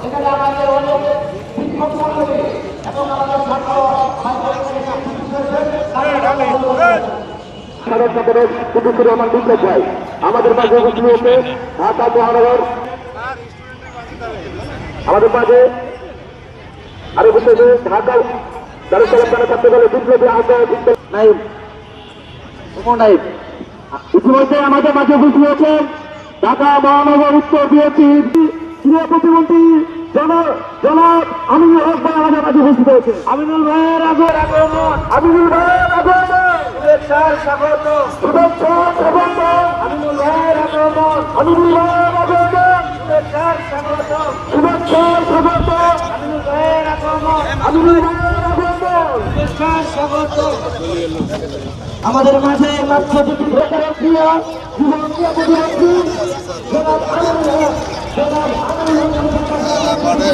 এখানে আমাদের অনেক শিক্ষক মন্ডলী এবং আমাদের ছাত্র আমাদের মাঝে ঢাকা মহানগর আমাদের মাঝে আরো বিশেষে ঢাকা দারুসালাম থাকতে গেলে বিপ্লবী আহ্বায়ক নাইব ইতিমধ্যে আমাদের মাঝে উপস্থিত হয়েছেন ঢাকা মহানগর উত্তর বিএনপির ক্রীড়া প্রতিমন্ত্রী জনাব আমিনুল হক ভাই আমাদের মাঝে উপস্থিত হয়েছে। আমিনুল ভাইয়ের আগমন আমিনুল ভাইয়ের আগমন শুভেচ্ছার স্বাগত শুভেচ্ছার স্বাগত আমিনুল ভাইয়ের আগমন আমিনুল ভাইয়ের আগমন শুভেচ্ছার স্বাগত শুভেচ্ছার স্বাগত আমিনুল ভাইয়ের আগমন আমিনুল ভাইয়ের আগমন শুভেচ্ছার স্বাগত। আমাদের মাঝে মাত্র দুটি প্রকারের ক্রিয়া যুবকীয় প্রতিমন্ত্রী জনাব আমিনুল হক জনাব আমিনুল হক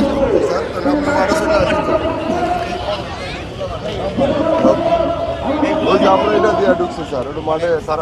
ওই যে আমরা এটা দিয়ে ঢুকছি স্যার ওটা মাঠে স্যার